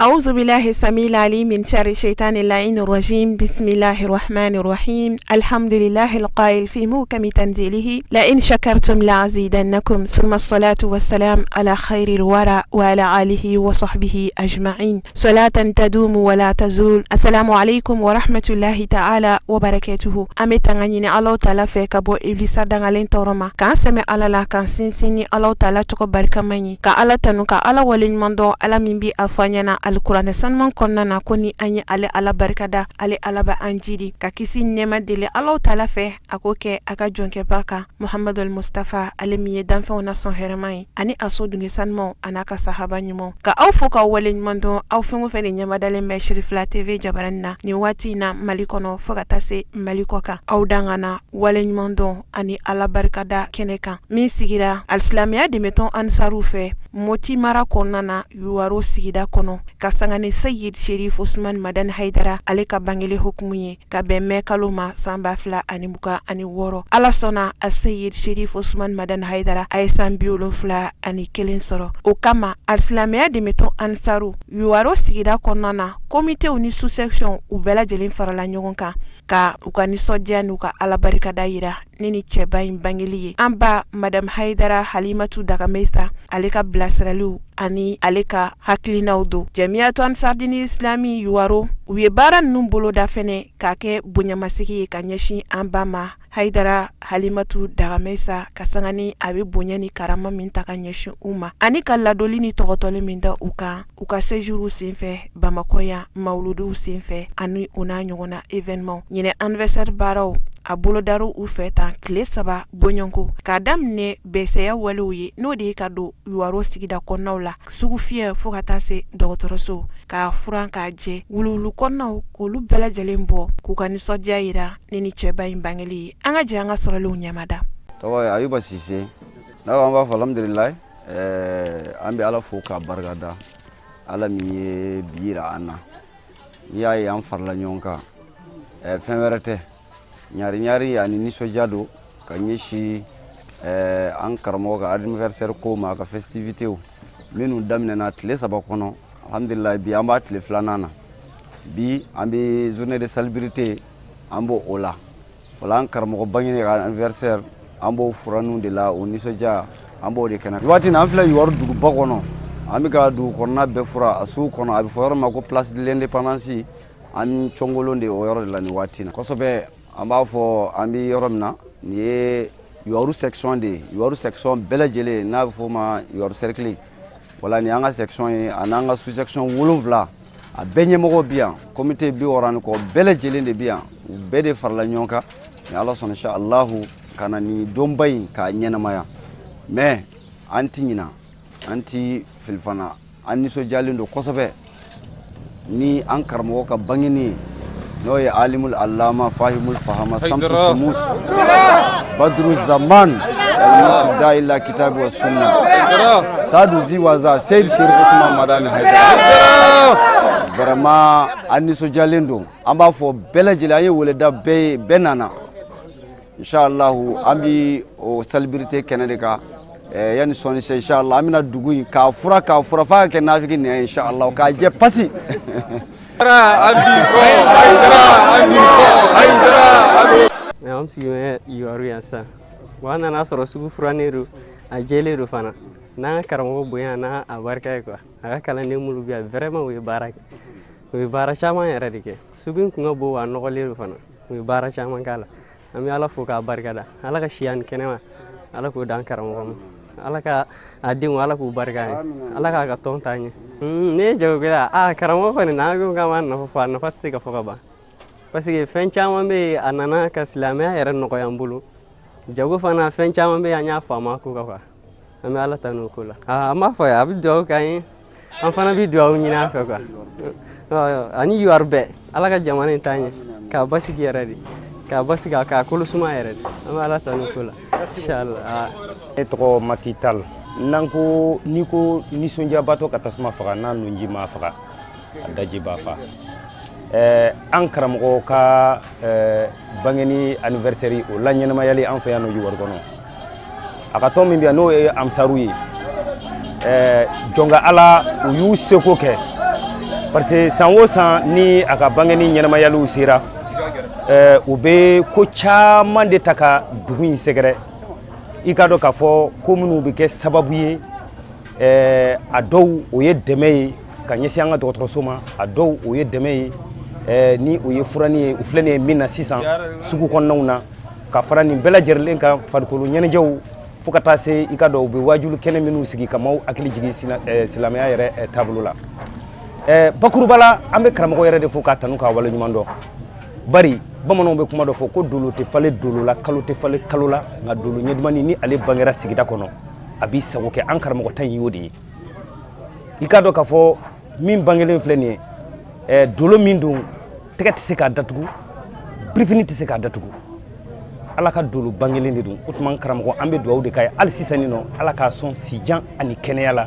أعوذ بالله السميع العليم من شر الشيطان اللعين الرجيم بسم الله الرحمن الرحيم الحمد لله القائل في محكم تنزيله لئن شكرتم لأزيدنكم ثم الصلاة والسلام على خير الورى وعلى آله وصحبه أجمعين صلاة تدوم ولا تزول. السلام عليكم ورحمة الله تعالى وبركاته. أمي تغنيني الله تعالى فيك أبو إبليس دغالين تورما كان سمي على لا كان سنسيني الله تعالى تقبل كماني كألا تنوكا على ولين مندو على من بي أفانينا القرآن سنمان كوننا كوني أني على بركة على با أنجيري ككيسي نما دلي الله تعالى فيه أكوكي أكا جونكي بركة محمد المصطفى على مي دانفو ناسون هرماي أني أصود سنمو أنا كصحابة نمو كأوفوكا ولين مندو أو فنو فني نما دالي مشرف لا تيفي جبرنا نيواتينا ماليكونو فغتاسي ماليكوكا أو دانا ولين مندو أني على بركة كنكا من سيجرا الإسلامية دمتون أنصارو فيه moti mara konana yuwaro sigida kono kasangani Sayyid Sherif Usman Madan Haidara ale ka bangele hukmuye ka bemme kaluma samba fla animuka ani woro ala sona a Sayyid Sherif Usman Madan Haidara ay sambiolo fla ani kelen soro o kama al-Islamia de meton ansaru yuwaro sigida konana komite uni sous section u bela jelin farala ɲɔgɔn kan ka u ka nisɔndiya n'u ka alabarikada yira ne ni cɛba in bangeli ye an ba Madame Haidara Halimatu Dagamesa ale ka bilasiraliw ani ale ka hakilinaw do Jamiyatu Ansardini Islami yuwaro u ye baara ninnu boloda fɛnɛ k'a kɛ bonyamasegi ye ka ɲɛsin an ba ma Haidara Halimatu Dagamesa ka sangani a bɛ bonya ni karama min ta ka ɲɛsin u ma ani ka ladoli ni tɔgɔtɔli min da u kan u ka séjour senfɛ Bamakɔ yan mawuluduw senfɛ ani u n'a ɲɔgɔnna événement ɲinɛ anniversaire baaraw a bolodaro u fɛ tan tile 3 bɔɲɔnko k'a daminɛ bɛsɛya walew ye n'o de ye ka don yuwaro sigida kɔnɔnaw la sugu fiyɛ fo ka taa se dɔgɔtɔrɔso k'a furan k'a jɛ wuluwulu kɔnɔnaw k'olu bɛɛ lajɛlen bɔ k'u ka nisɔndiya yira ne ni cɛba in bangeli ye an ka jɛ an ka sɔrɔlenw ɲɛmada. tɔgɔ ye Ayuba Sise ne ko an b'a fɔ alhamdulilayi an bɛ Ala fo k'a barikada Ala min ye bi yira an na n'i y'a ye an farala ɲɔgɔn kan fɛn wɛrɛ tɛ ɲari ani nisɔndiya don ka ɲɛsin an karamɔgɔ ka anniversaire ko ma ka festivitéw minnu daminɛna tile 3 kɔnɔ alhamdulilayi bi an b'a tile 2nan na bi an bɛ journée de salubrité an b'o o la wala an karamɔgɔ bangene ka anniversaire an b'o furanu de la o nisɔndiya an b'o de kɛnɛ waati na an filɛ yuwaro duguba kɔnɔ an bɛ ka dugu kɔnɔna bɛɛ fura a sugu kɔnɔ a bɛ fɔ yɔrɔ ma ko place de l'indépendance an cɔngolon de o yɔrɔ de la nin waati na kosɛbɛ an b'a fɔ an bɛ yɔrɔ min na nin ye yuwaru section de ye yuwaru section bɛɛ lajɛlen n'a bɛ fɔ o ma yuwaru cercle wala nin y'an ka section ye a n'an ka sous section 7 a bɛɛ ɲɛmɔgɔw bi yan comité 60 kɔ bɛɛ lajɛlen de bi yan u bɛɛ de farala ɲɔgɔn kan ni Ala sɔnna inshallahu ka na nin donba in k'a ɲɛnamaya mais an ti ɲina an ti filifana an nisɔndiyalen don kosɛbɛ ni an karamɔgɔ ka bangeni n'o ye alimul allama fahimul fahama samsu sumus badru zaman al-musu da'ila kitabi wa sunna sadu ziwaza Sayyid Sherif Usman Madan Haidara vraiment an nisɔndiyalen don an b'a fɔ bɛɛ lajɛlen an ye weleda bɛɛ nana inshallahu an bɛ o salubrité kɛnɛ de kan yani sɔnni se inshallah an bɛna dugu in k'a fura f'a ka kɛ nafiki nin ye inshallah k'a jɛ pasi am sigime yuwaru yan sa wa nana sɔrɔ sugu furannen don a jɛlen don fana n'an ka karamɔgɔ bonya n'a a barika ye quoi a ka kalanden minnu bɛ yan vraiment u ye baara kɛ u ye baara caman yɛrɛ de kɛ sugu in kun ka bon wa a nɔgɔlen don fana u ye baara caman k'a la an bɛ Ala fo k'a barikada Ala ka siya ni kɛnɛma Ala k'o d'an karamɔgɔ ma Ala ka a denw Ala k'u barika ye Ala k'a ka tɔn taa ɲɛ ne ye jagokɛla karamɔgɔ kɔni n'an ko k'an b'a nafa fɔ a nafa tɛ se ka fɔ ka ban parce que fɛn caman bɛ yen a nana ka silamɛya yɛrɛ nɔgɔya an bolo jago fana fɛn caman bɛ yen an y'a faamu a ko kan quoi an bɛ Ala tanu o ko la an b'a fɔ a bɛ dugawu k'an ye an fana bɛ dugawu ɲini a fɛ quoi ani yuwaru bɛɛ Ala ka jamana in taa ɲɛ k'a basigi yɛrɛ de k'a basigi k'a kolo suma yɛrɛ de an bɛ Ala tanu o ko la inshallah. Ne tɔgɔ Makital n'an ko n'i ko nisɔndiyabatɔ ka tasuma faga n'a nunji ma faga a daji b'a fa an karamɔgɔ ka bangeni anniversaire o la ɲɛnamayali an fɛ yan nɔ yuwaru kɔnɔ a ka tɔn min bɛ yan n'o ye amsaru ye jɔnka Ala u y'u seko kɛ parce que san o san ni a ka bangeni ɲɛnamayaliw sera u bɛ ko caman de ta ka dugu in sɛgɛrɛ i ka dɔn k'a fɔ ko minnu bɛ kɛ sababu ye a dɔw o ye dɛmɛ ye ka ɲɛsin an ka dɔgɔtɔrɔso ma a dɔw o ye dɛmɛ ye ni o ye furani ye u filɛ nin ye min na sisan sugu kɔnɔnaw na ka fara nin bɛɛ lajɛlen kan farikolo ɲɛnajɛw fo ka taa se i ka dɔn u bɛ wajulu kɛnɛ minnu sigi ka maaw hakili jigin silamɛya yɛrɛ taabolo la bakuruba la an bɛ karamɔgɔ yɛrɛ de fo k'a tanu k'a waleɲuman dɔn bari bamananw bɛ kuma dɔ fɔ ko dolo tɛ falen dolo la kalo tɛ falen kalo la nka dolo ɲɛdumani ni ale bangera sigida kɔnɔ a b'i sago kɛ an karamɔgɔ ta in y'o de ye i ka dɔn k'a fɔ min bangelen filɛ nin ye dolo min don tɛgɛ tɛ se k'a datugu birifini tɛ se k'a datugu ala ka dolo bangelen de don o tuma karamɔgɔ an bɛ dugawu de k'a ye hali sisan nin nɔ ala k'a sɔn sijan ani kɛnɛya la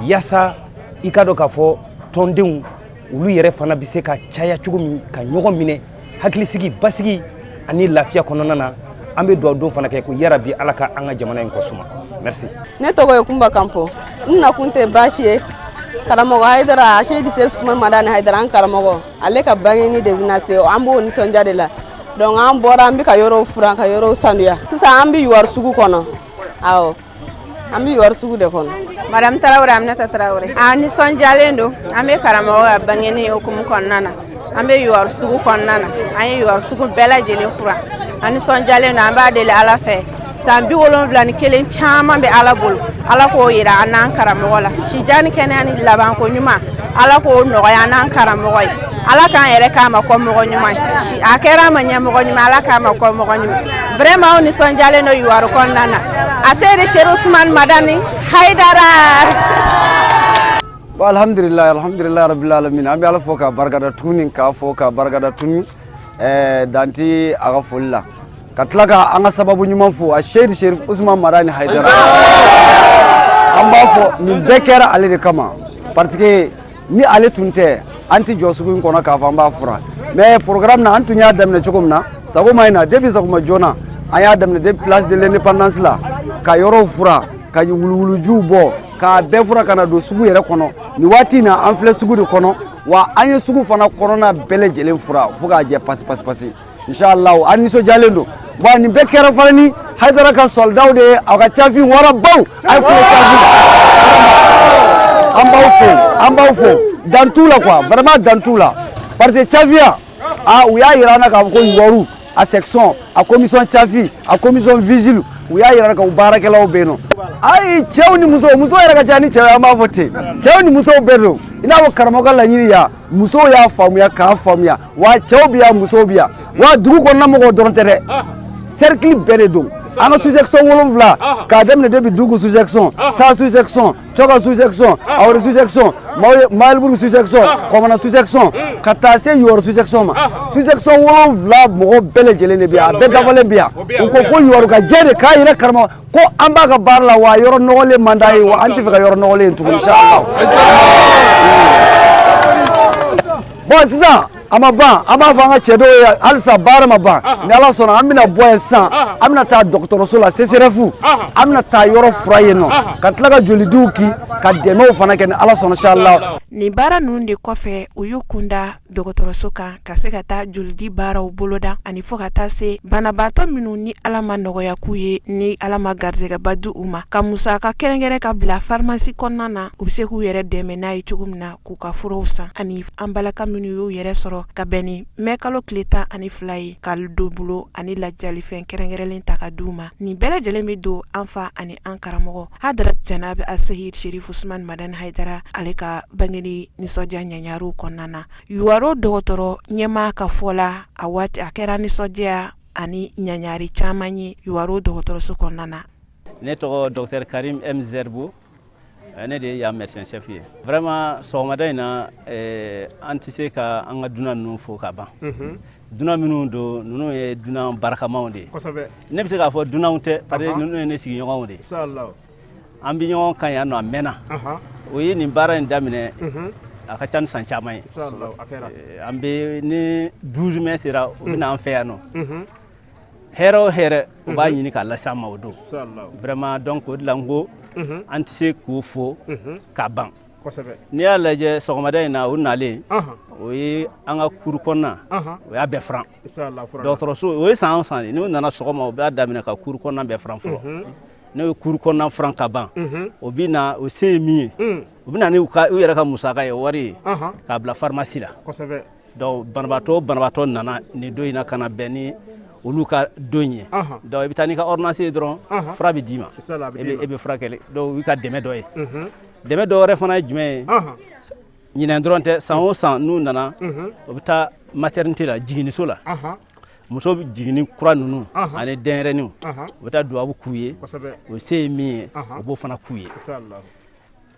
yaasa i ka dɔn k'a fɔ tɔndenw olu yɛrɛ fana bɛ se ka caya cogo min ka ɲɔgɔn minɛ hakilisigi basigi ani lafiya kɔnɔna na an bɛ dugawu don fana kɛ ko yarabi ala ka an ka jamana in kɔsuma merci ne tɔgɔ ye Kumba Kampo n nakun tɛ baasi ye karamɔgɔ Hayidara Seydi Serif Usumani Madani Hayidara an karamɔgɔ ale ka bangeni de bɛna se an b'o nisɔndiya de la donc an bɔra an bɛ ka yɔrɔw furan ka yɔrɔw sanuya sisan an bɛ Yuwaru sugu kɔnɔ awɔ an bɛ Yuwaru sugu de kɔnɔ. Madame Tarawele Aminata Tarawele a nisɔndiyalen don an bɛ karamɔgɔ ka bangeni hukumu kɔnɔna na an bɛ Yuwaru sugu kɔnɔna na an ye Yuwaru sugu bɛɛ lajɛlen furan an nisɔndiyalen don an b'a deli ala fɛ san 71 caman bɛ ala bolo ala k'o yira an n'an karamɔgɔ la sijan ni kɛnɛya ni labanko ɲuman ala k'o nɔgɔya an n'an karamɔgɔ ye ala k'an yɛrɛ k'a ma kɔ mɔgɔ ɲuman a kɛra a ma ɲɛmɔgɔ ɲuman ala k'a ma kɔ mɔgɔ ɲuman vraiment aw nisɔndiyalen don Yuwaru kɔnɔna na a Seydi Serif Usumani Madani Hayidara. alhamdulillah rabbil alamin an bɛ ala fɔ ka barikada tuguni k'a fɔ ka barikada tuguni danti a ka foli la ka tila ka an ka sababu ɲuman fo a Seydi Serif Usumani Madani Hayidara an b'a fɔ nin bɛɛ kɛra ale de kama parce que ni ale tun tɛ an tɛ jɔ sugu in kɔnɔ k'a fɔ an b'a fura mais programme na an tun y'a daminɛ cogo min na sagoma in na depuis sagoma joona an y'a daminɛ depuis place de l'indépendance la ka yɔrɔw fura ka wuluwulujiw bɔ k'a bɛɛ fura ka na don sugu yɛrɛ kɔnɔ nin waati in na an filɛ sugu de kɔnɔ wa an ye sugu fana kɔnɔna bɛɛ lajɛlen fura fo k'a jɛ pasi inshallah an nisɔndiyalen don wa nin bɛɛ kɛra fana ni Hayidara ka soldaw de ye aw ka cafin warabaw a ye kulo cafin an b'aw fo dan t'u la quoi vraiment dan t'u la parce que cafiya u y'a yira an na k'a fɔ ko Yuwaru a section a commission cafi a commission vigile u y'a yira ka u baarakɛlaw bɛ yen nɔ ayi cɛw ni musow yɛrɛ ka ca ni cɛw ye an b'a fɔ ten cɛw ni musow bɛɛ don i n'a fɔ karamɔgɔ ka laɲini ya musow y'a faamuya k'a faamuya wa cɛw bɛ yan musow bɛ yan wa dugu kɔnɔna mɔgɔw dɔrɔn tɛ dɛ cercle bɛɛ de don an ka sous-section 7 k'a daminɛ depuis Dugu sous-section Sa sous-section Coga sous-section Awre sous-section Mayelburu sous-section Komana sous-section ka taa se Yuwaru sous-section ma sous-section 7 mɔgɔ bɛɛ lajɛlen de bɛ yan a bɛɛ dafalen bɛ yan u ko fo Yuwaru ka jɛ de k'a yɛrɛ karamɔgɔ ko an b'a ka baara la wa yɔrɔ nɔgɔlen man d'a ye wa an tɛ fɛ ka yɔrɔ nɔgɔlen tuguni inshallah bon sisan a ma ban an b'a fɔ an ka cɛ dɔw ye halisa baara ma ban ni ala sɔnna an bɛna bɔ yen sisan an bɛna taa dɔgɔtɔrɔso la CSRF an bɛna taa yɔrɔ fura yen nɔ ka tila ka jolidiw ki ka dɛmɛw fana kɛ ni ala sɔnna inshallah. Nin baara ninnu de kɔfɛ u y'u kunda dɔgɔtɔrɔso kan ka se ka taa jolidi baaraw boloda ani fo ka taa se banabaatɔ minnu ni ala ma nɔgɔya k'u ye ni ala ma garijɛgɛba di u ma ka musaka kɛrɛnkɛrɛn ka bila pharmacie kɔnɔna na u bɛ se k'u yɛrɛ dɛmɛ n'a ye cogo min na k'u ka furaw san ani an balaka minnu y'u yɛrɛ sɔrɔ ka bɛn ni mɛ kalo tile 12 ye ka don bolo ani lajalifɛn kɛrɛnkɛrɛnlen ta ka di u ma nin bɛɛ lajɛlen bɛ don an fa ani an karamɔgɔ Hadarat Janabi Seydi Serif Usumani Madani Hayidara ale ka bangeni nisɔndiya ɲaɲariw kɔnɔna na Yuwaru dɔgɔtɔrɔ ɲɛmaa ka fɔ la a waati a kɛra nisɔndiya ani ɲaɲari caman ye Yuwaru dɔgɔtɔrɔso kɔnɔna na. Ne tɔgɔ Dr Karim M Zerbo ne de ye médecin chef ye vraiment sɔgɔmada in na an tɛ se ka an ka dunan ninnu fo ka ban dunan minnu don ninnu ye dunan barakamaw de ye ne bɛ se k'a fɔ dunanw tɛ parce que ninnu ye ne sigiɲɔgɔnw de ye an bɛ ɲɔgɔn kan yan nɔ a mɛnna o ye nin baara in daminɛ a ka ca ni san caman ye an bɛ ni 12 mai sera u bɛna an fɛ yan nɔ hɛrɛ o hɛrɛ u b'a ɲini k'a lase an ma o don vraiment donc o de la n ko an tɛ se k'o fo ka ban n'i y'a lajɛ sɔgɔmada in na u nalen o ye an ka kuru kɔnɔna o y'a bɛɛ furan dɔgɔtɔrɔso o ye san o san n'u nana sɔgɔma o b'a daminɛ ka kuru kɔnɔna bɛɛ furan fɔlɔ n'o ye kuru kɔnɔna furan ka ban o bɛ na o se ye min ye u bɛ na ni u yɛrɛ ka musaka ye wari ye k'a bila pharmacie la donc banabaatɔ nana nin don in na ka na bɛn ni olu ka don ye donc i bɛ taa n'i ka ordonnance ye dɔrɔn fura bɛ d'i ma e bɛ furakɛli donc o y'i ka dɛmɛ dɔ ye dɛmɛ dɔ wɛrɛ fana ye jumɛn ye ɲinɛn dɔrɔn tɛ san o san n'u nana o bɛ taa maternité la jiginiso la muso jiginni kura ninnu ani denɲɛrɛninw u bɛ taa dubabu k'u ye o se ye min ye o b'o fana k'u ye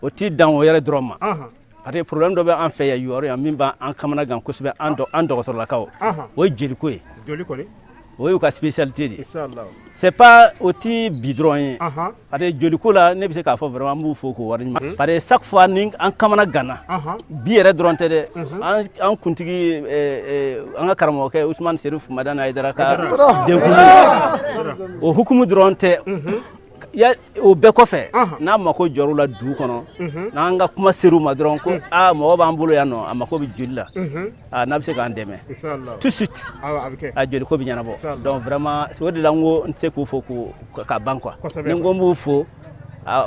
o t'i dan o yɛrɛ dɔrɔn ma parce que problème dɔ bɛ an fɛ yan Yuwaru yan min b'an kamana gan kosɛbɛ an dɔgɔtɔrɔlakaw o ye jeliko ye o y'u ka spécialité de c'est pas o ti bi dɔrɔn ye parce que joliko la ne bɛ se k'a fɔ vraiment n b'u fo k'o wari ɲuman parce que chaque fois ni an kamana ganna bi yɛrɛ dɔrɔn tɛ dɛ an kuntigi an ka karamɔgɔkɛ Usumani Serifu Madani Hayidara ka denkuli o hukumu dɔrɔn tɛ o bɛɛ kɔfɛ n'a mako jɔr'u la dugu kɔnɔ n'an ka kuma ser'u ma dɔrɔn ko mɔgɔ b'an bolo yan nɔ a mako bɛ joli la n'a bɛ se k'an dɛmɛ tout de suite a joliko bɛ ɲɛnabɔ donc vraiment o de la n ko n tɛ se k'u fo ka ban quoi ni n ko n b'u fo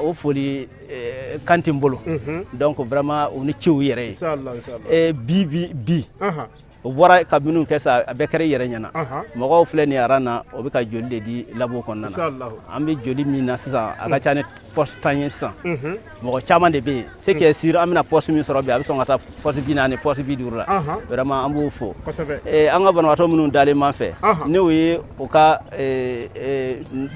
o foli kan tɛ n bolo donc vraiment o ni ce u yɛrɛ ye bi o bɔra ka minnu kɛ sa a bɛɛ kɛra i yɛrɛ ɲɛna mɔgɔw filɛ nin aran na o bɛ ka joli de di labo kɔnɔna na an bɛ joli min na sisan a ka ca ni poste 10 ye sisan mɔgɔ caman de bɛ yen ce qui est sûr an bɛna poste min sɔrɔ bi a bɛ sɔn ka taa poste 40 poste 50 la vraiment an b'o fo an ka banabaatɔ minnu dalen m'an fɛ n'o ye u ka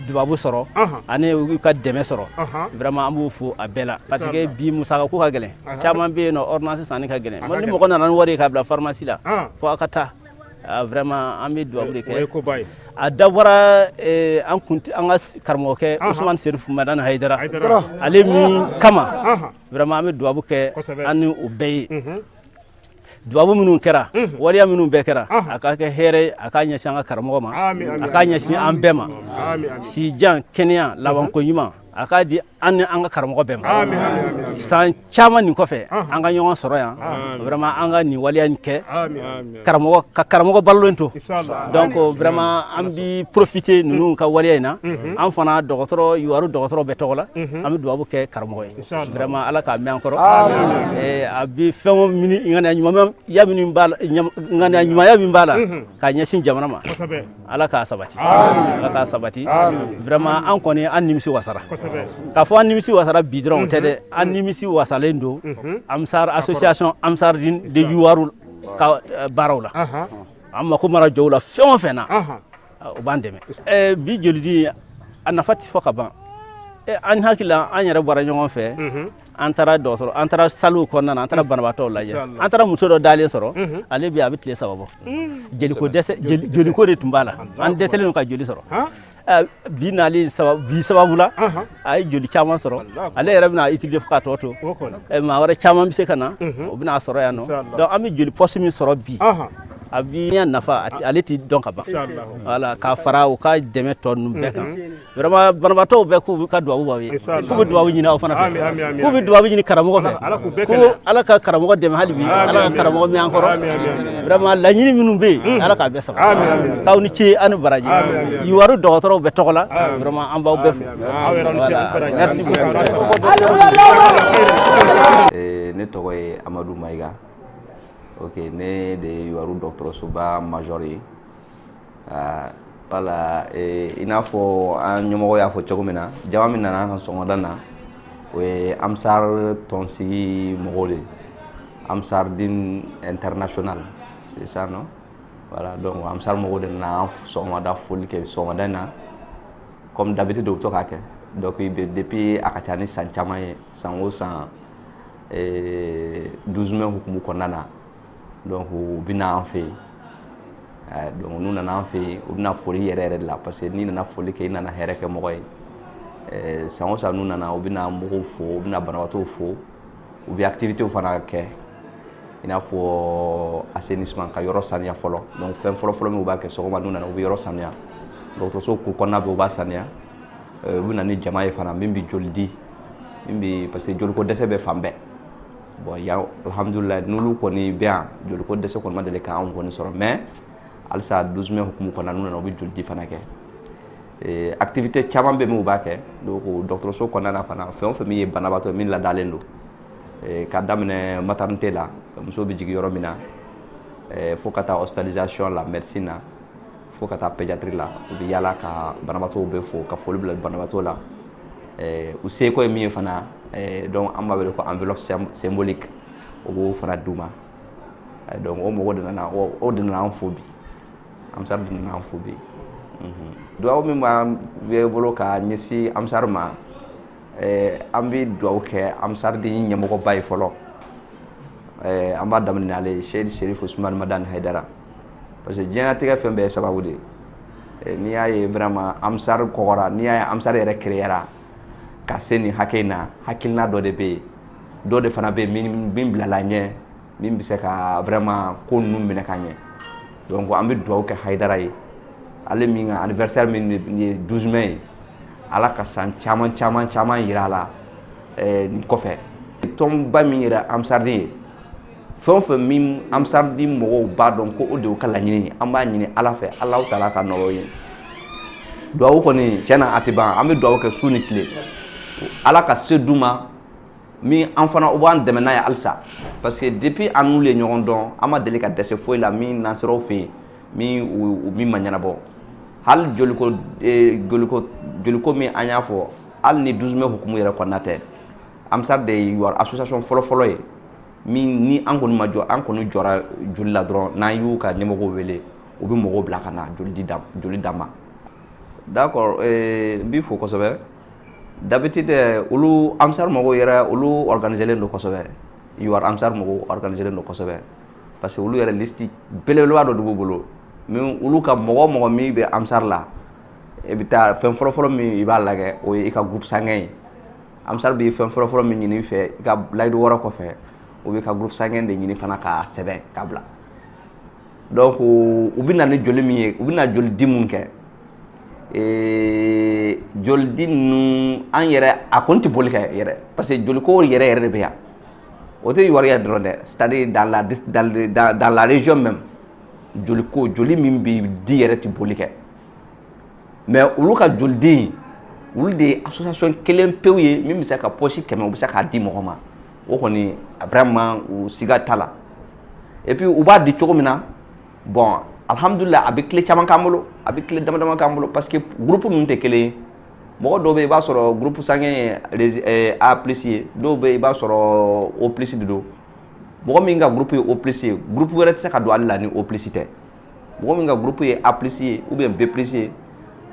dubabu sɔrɔ ani u ka dɛmɛ sɔrɔ vraiment an b'o fo a bɛɛ la parce que bi musaka ko ka gɛlɛn caman bɛ yen nɔ ordonnance sanni ka gɛlɛn ni mɔgɔ nana ni wari ye k'a bila pharmacie la fo a ka taa vraiment an bɛ dubabu de kɛ a dabɔra an ka karamɔgɔkɛ Usumani Serifu Madani Hayidara ale min kama vraiment an bɛ dubabu kɛ an ni o bɛɛ ye dubabu minnu kɛra waleya minnu bɛɛ kɛra a ka kɛ hɛrɛ a ka ɲɛsin an ka karamɔgɔ ma a ka ɲɛsin an bɛɛ ma sijan kɛnɛya labanko ɲuman a k'a di an ni an ka karamɔgɔ bɛɛ ma san caman nin kɔfɛ an ka ɲɔgɔn sɔrɔ yan vraiment an ka nin waleya nin kɛ ka karamɔgɔ balolen to donc vraiment an bi profiter ninnu ka waleya in na an fana dɔgɔtɔrɔ Yuwaru dɔgɔtɔrɔ bɛɛ tɔgɔ la an bɛ dubabu kɛ karamɔgɔ ye vraiment ala k'a mɛn an kɔrɔ a bi fɛn o ŋaniya ɲumanya min b'a la k'a ɲɛsin jamana ma ala k'a sabati vraiment an kɔni an nimisi wasara k'a fɔ an nimisi wasara bi dɔrɔn tɛ dɛ an nimisi wasalen don Amsar association Amsardine de Yuwaru ka baaraw la an mako mana jɔ u la fɛn o fɛn na o b'an dɛmɛ bi jolidi a nafa tɛ fɔ ka ban an hakili la an yɛrɛ bɔra ɲɔgɔn fɛ an taara saliw kɔnɔna na an taara banabaatɔw lajɛ an taara muso dɔ dalen sɔrɔ ale bi a bɛ tile 3 bɔ joliko de tun b'a la an dɛsɛlen don ka joli sɔrɔ bi sababu la a ye joli caman sɔrɔ ale yɛrɛ bɛna utiliser fo ka tɔ to maa wɛrɛ caman bɛ se ka na o bɛna sɔrɔ yan nɔ donc an bɛ joli poste min sɔrɔ bi a bi nafa ale tɛ dɔn ka ban voilà k'a fara u ka dɛmɛ tɔ ninnu bɛɛ kan vraiment banabaatɔw bɛɛ k'u ka dubabu b'aw ye k'u bɛ dubabu ɲini aw fana fɛ k'u bɛ dubabu ɲini karamɔgɔ fɛ ko ala ka karamɔgɔ dɛmɛ hali bi ala ka karamɔgɔ mɛn an kɔrɔ vraiment laɲini minnu bɛ yen ala k'a bɛɛ sabati k'aw ni ce an ni baraji Yuwaru dɔgɔtɔrɔw bɛɛ tɔgɔ la vraiment an b'aw bɛɛ fo voilà merci beaucoup. Ne tɔgɔ ye Amadu Mayiga. Ok, ne de Yuwaru dɔgɔtɔrɔsoba major ye voilà i n'a fɔ an ɲɛmɔgɔ y'a fɔ cogo min na jama min nana an ka sɔgɔmada na o ye Amsar tɔnsigi mɔgɔw de ye Amsardine international c'est ça non voilà donc Amsar mɔgɔw de nana an sɔgɔmada foli kɛ sɔgɔmada in na comme d'habitude u bɛ to k'a kɛ donc depuis a ka ca ni san caman ye san o san 12 mai hukumu kɔnɔna na donc u bɛna an fɛ yen donc n'u nana an fɛ yen u bɛna foli yɛrɛ yɛrɛ de la parce que n'i nana foli kɛ i nana hɛrɛ kɛ mɔgɔ ye san o san n'u nana u bɛna mɔgɔw fo u bɛna banabaatɔw fo u bɛ activités fana kɛ i n'a fɔ assainissement ka yɔrɔ saniya fɔlɔ donc fɛn fɔlɔ min u b'a kɛ sɔgɔma n'u nana u bɛ yɔrɔ saniya dɔgɔtɔrɔso kuru kɔnɔna bɛ u b'a saniya u bɛ na ni jama ye fana min bɛ joli di min bɛ parce que joliko dɛsɛ bɛ fan bɛɛ bon ya alhamdulillah nulu koni bien joli ko dese ko madele ka on koni soro mais alsa 12 mai hukumu kona nuna no bi joli fana ke activité caman be mu ba ke donc docteur so kona na fana fe on fe mi banabato min la dalendo ka damne maternité la muso bi jigi yoro mina fo kata hospitalisation la médecine fo kata pédiatrie la bi yala ka banabato be fo ka foli bla banabato la u se ko mi fana donc amba be ko enveloppe symbolique o go fana duma donc o mo wodana na o dina na fobi am sar dina na fobi do mi ma be bolo ka nyesi am sar ma ambi do ke am sar di nyamo ko bay folo amba damni ale Cheikh Cherif Ousmane Madane Haidara parce que jena tiga fembe sababu de ni ay vraiment am sar ko wora ni ay am sar yere créera ka seni hakena hakilna do de be do de fana be min bila la nye min bi se ka vraiment ko num mina kanye donc ambi do ke Haidara yi ale min anniversaire min ni 12 mai ala ka san chaman yirala ni kofe tom ba min yira am sardi fof mim am sardi mo ba don ko o de kala nyini am ba nyini ala fe Allah taala ka no yi do ko ni cena atiba am do ke suni kle ala ka seduma mi enfana o ban demena ya alsa parce que depuis anu le nyon don ama deli ka dese foi la mi nasro fe mi manyana bo hal joliko mi anya fo al ni 12 mai hukumu yere konate am sar de your association folo ye mi ni angoni majo angoni jora julila dron na yu ka nyemogo wele o bi mogo bla kana joli dama d'accord bi fo ko sobe d'habitude ulu am sar mogo yere ulu organiser len do ko sobe your am sar mogo organiser len do ko sobe parce que ulu yere listi belelo do dugo bolo min ulu ka mogo mi be am sar la e bita fen folo mi iba lage o e ka groupe sangay am sar bi fen folo mi ni fe ka laydo wora ko fe o be ka groupe sangay de ni fana ka sebe kabla donc ubina ni joli mi ubina joli dimun ke joli dinu an yere a konti boli ke yere parce que joli ko yere de be ya o te yori drone c'est-à-dire dans la région même joli min bi di yere ti boli ke mais ulu ka joldi ulu de association kelen pewye min bi se ka poche keme o bi se ka di mo ma o koni vraiment u siga tala et puis u ba di chogomina bon alhamdulillah abi clé chaman kamolo abi clé dama kamolo parce que groupe nun te kele mo do be ba soro groupe sangé a apprécier do be ba soro o plus do mo mi nga groupe o plus groupe wera te ka do alla ni o plus te mo mi nga groupe apprécier ou bien b plus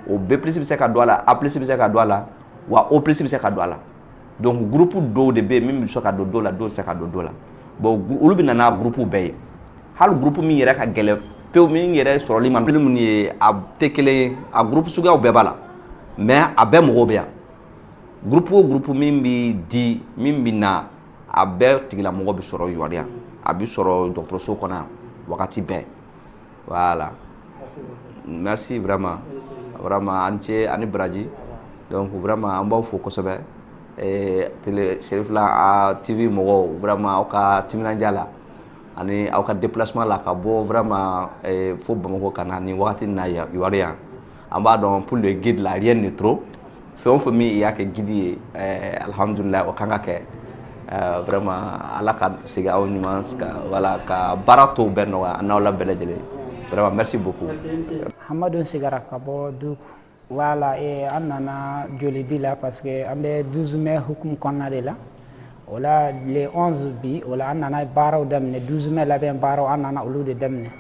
o B plus bi se ka do ala A plus bi se ka do ala wa O plus bi se ka do ala donc groupe do de be même so ka do la do se ka do la bon ulu bi nana groupe be hal groupe mi yere ka gele pe mi yere so li man ni a tekele a groupe suga o be bala mais a be mo be ya groupe min bi di min bi na a be tigila mo bi soro yoria a bi soro docteur so kona wakati be voilà merci vraiment anche ani braji donc vraiment on ba fo ko sobe télé Cherif la a TV mo vraiment o ka timina jala ani o ka déplacement la ka bo vraiment fo bamako kana ni wakati na ya yoria amba donc pour le guide la rien ne trop fait on mi ya ke guide alhamdulillah o kanga ke vraiment ala ka siga o nuance ka wala ka barato benno na la belejele vraiment merci beaucoup Hamadou Sigara Kabo du wala e annana joli dila parce que ambe 12 mai hukum konna de la wala le 11 bi wala annana baraw damne 12 mai la ben baraw annana ulude damne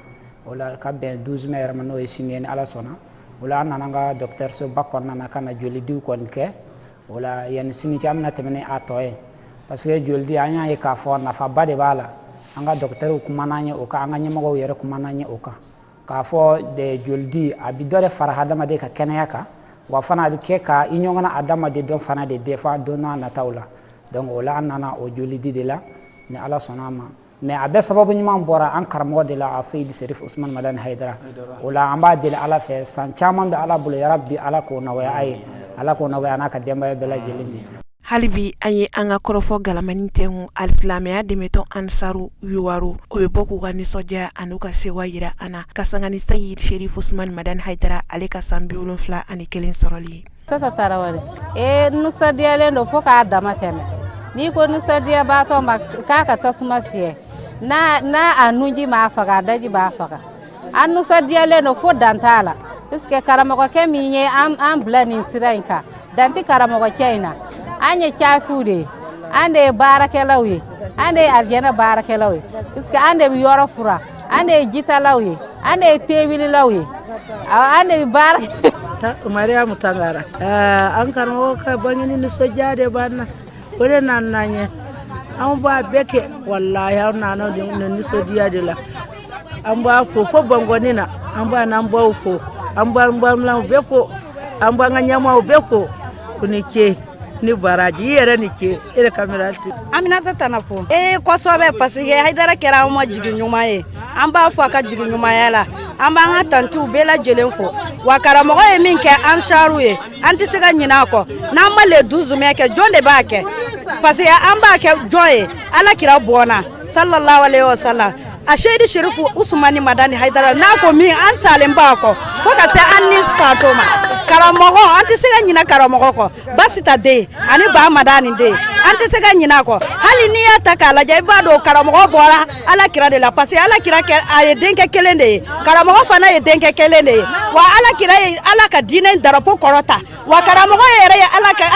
wala ka ben 12 mai ramano e sineni ala sona wala annana nga docteur so bakon nana kana joli diw kon ke wala yen sini ci amna temene atoy parce que joli di anya e ka fo na fa bade bala anga docteur ko mananye o ka anga nyamago yere ko mananye o ka ka fo de joldi abi dore farahada ma de ka kenaya ka wa fana bi ke ka inyongana adama de don fana de defa dona na tawla donc wala anana o joldi de la ni ala sonama mais abe sababu nyima bora an karmo de la Seydi Cherif Ousmane Madane Haidara wala amba de ala fe san chaman be ala bulu ya rabbi ala ko na waya ay ala ko na waya na ka demba bela jelini halibi an ye an ka kɔrɔfɔ galamani tɛngu alisilamɛya dɛmɛtɔn ansaru yuwaru o bɛ bɔ k'u ka nisɔndiya an'u ka sewa yira an na ka sanga ni Sayid Sherif Usman Madani Haidara ale ka san 71 sɔrɔli ye. Tata Tarawele nisɔndiyalen don fo k'a dama tɛmɛ n'i ko nisɔndiyabaatɔ ma k'a ka tasuma fiyɛ n'a a nunji m'a faga a daji b'a faga an nisɔndiyalen don fo dan t'a la puisque karamɔgɔkɛ min ye an bila nin sira in kan dan tɛ karamɔgɔkɛ in na an ye cafiw de ye an de ye baarakɛlaw ye an de ye arijɛnɛ baarakɛlaw ye puisque an de bɛ yɔrɔ fura an de ye jitalaw ye an de ye tebililaw ye an de bɛ baara Mariamu Tangara an karamɔgɔ ka bangeni nisɔndiya de b'an na o de nana n'an ye an b'a bɛɛ kɛ walahi an nana nin nisɔndiya de la an b'a fo bangoni na an b'a n'an baw fo an b'an balimaw bɛɛ fo an b'an ka ɲɛmaaw bɛɛ fo u ni ce ni baraji i yɛrɛ ni ce e de kameralti Aminata Tanapo kosɛbɛ parce que Haidara kɛra an ma jigin ɲuman ye an b'a fɔ a ka jigin ɲumanya la an b'an ka tantiw bɛɛ lajɛlen fo wa karamɔgɔ ye min kɛ ansaru ye an tɛ se ka ɲinɛ a kɔ n'an ma le 12 mai kɛ jɔn de b'a kɛ parce que an b'a kɛ jɔn ye Alakira bɔnna sallallahu alaihi wasallam a Sayid Sherif Usman Madani Haidara n'a ko min an salen b'a kɔ fo ka se an ni fato ma karamɔgɔ an tɛ se ka ɲinɛ karamɔgɔ kɔ Basita den ani Ba Madani den an tɛ se ka ɲinɛ a kɔ hali n'i y'a ta k'a lajɛ i b'a dɔn karamɔgɔ bɔra Alakira de la parce que Alakira a ye denkɛ kelen de ye karamɔgɔ fana ye denkɛ kelen de ye wa Alakira ye Ala ka diinɛ darapo kɔrɔta wa karamɔgɔ yɛrɛ ye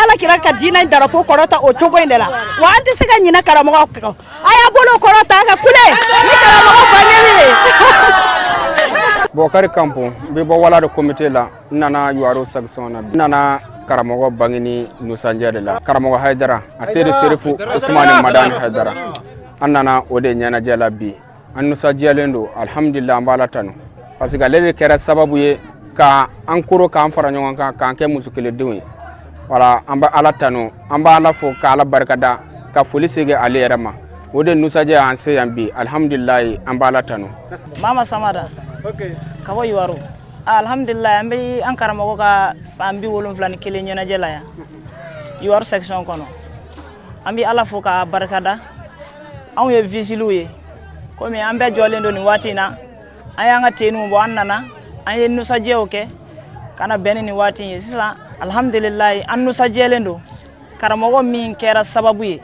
Alakira ka diinɛ darapo kɔrɔta o cogo in de la wa an tɛ se ka ɲinɛ karamɔgɔ kɔ a y'a bolo kɔrɔta a ka kule ni karamɔgɔ bangeli ye. Bokari Kampo bɛ bɔ wala de comité la nana Yuwaru section na nana karamɔgɔ bangeni nisɔndiya de la karamɔgɔ Haidara a Sayid Sherif Usman Madani Haidara an nana o de ɲɛnajɛ la bi an nisɔndiyalen don alhamdulillah an b'a la tanu parce que ale de kɛra sababu ye ka an koro k'an fara ɲɔgɔn kan k'an kɛ muso kelendenw ye wala an bɛ Ala tanu an b'a Ala fo ka Ala barikada ka foli segin ale yɛrɛ ma o de nisɔndiya an se yan bi alhamdulillah an b'a la tanu. Mama Samada ka bɔ Yuwaru alhamdulillah an bɛ an karamɔgɔ ka san 71 ɲɛnajɛ la yan Yuwaru section kɔnɔ an bɛ Ala fo ka barikada anw ye vigile ye komi an bɛɛ jɔlen don nin waati in na an y'an ka teniw bɔ an nana an ye nisɔndiyaw kɛ ka na bɛn ni nin waati in ye sisan alhamdulillah an nisɔndiyalen don karamɔgɔ min kɛra sababu ye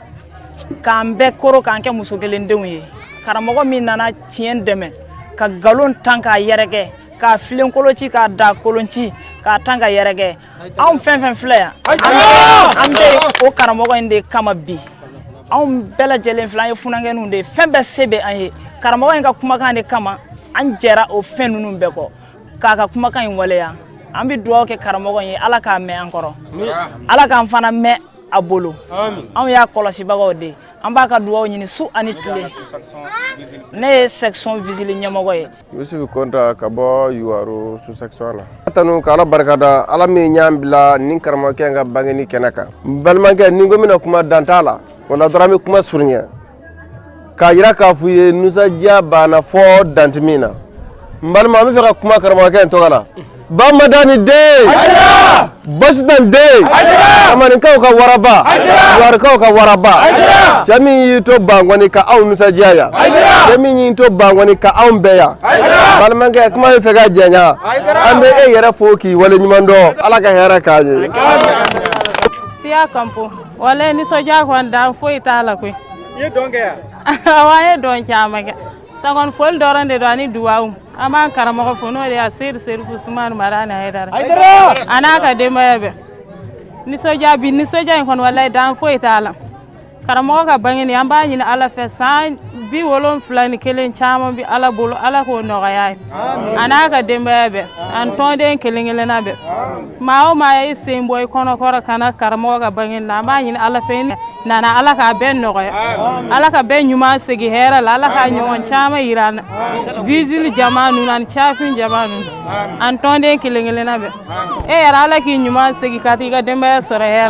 k'an bɛɛ koro k'an kɛ muso kelendenw ye karamɔgɔ min nana tiɲɛ dɛmɛ ka galon tan k'a yɛrɛkɛ k'a filen koloci k'a da kolonci k'a tan ka yɛrɛkɛ anw fɛn fɛn filɛ yan an bɛ o karamɔgɔ in de kama bi anw bɛɛ lajɛlen filɛ an ye funankɛninw de fɛn bɛɛ se bɛ an ye karamɔgɔ in ka kumakan de kama an jɛra o fɛn ninnu bɛɛ kɔ k'a ka kumakan in waleya an bɛ dugawu kɛ karamɔgɔ in ye Ala k'a mɛn an kɔrɔ Ala k'an fana mɛn a bolo anw y'a kɔlɔsibagaw de an b'a ka dugawu ɲini su ani tile ne ye section vigile ɲɛmɔgɔ ye Yusuf Konta ka bɔ Yuwaru sous-section la tanu ka Ala barikada Ala min y'an bila nin karamɔgɔkɛ ka bangeni kɛnɛ kan n balimakɛ ni ko mina kuma dan t'a la wala dɔrɔn an bɛ kuma surunya k'a yira k'a f'u ye nisɔndiya banna fɔ danti min na n balima an bɛ fɛ ka kuma karamɔgɔkɛ in tɔgɔ la Ba Madani den Basita den Amaninkaw ka waraba Yuwarukaw ka waraba cɛ min y'i to bangɔni ka anw nisɔndiya yan cɛ min y'i to bangɔni ka anw bɛɛ yan balimakɛ kuma bɛ fɛ ka jɛnya an bɛ e yɛrɛ fo k'i wale ɲuman dɔn Ala ka hɛrɛ k'a ye. Siya Kampo wala nisɔndiya kɔni dan foyi t'a la koyi. I ye dɔn kɛ yan? Awɔ an ye dɔn caman kɛ ta kɔni foli dɔrɔn de don ani duwawu an b'an karamɔgɔ fo n'o de ye Sayid Sherif Usman Madani Haidara a n'a ka denbaya bɛɛ nisɔndiya bi nisɔndiya in kɔni walahi dan foyi t'a la karamɔgɔ ka bangeni an b'a ɲini Ala fɛ san 71 caman bi Ala bolo Ala k'o nɔgɔya ye a n'a ka denbaya bɛɛ an tɔnden kelen kelenna bɛɛ maa o maa ye sen bɔ i kɔnɔkɔrɔ ka na karamɔgɔ ka bangeni na an b'a ɲini Ala fɛ nana Ala k'a bɛɛ nɔgɔya Ala ka bɛɛ ɲuman segin hɛrɛ la Ala ka ɲɔgɔn caman yira an na vigile jama ninnu ani cafin jama ninnu an tɔnden kelen kelenna bɛɛ e yɛrɛ Ala k'i ɲuman segin ka t'i ka denbaya sɔrɔ hɛrɛ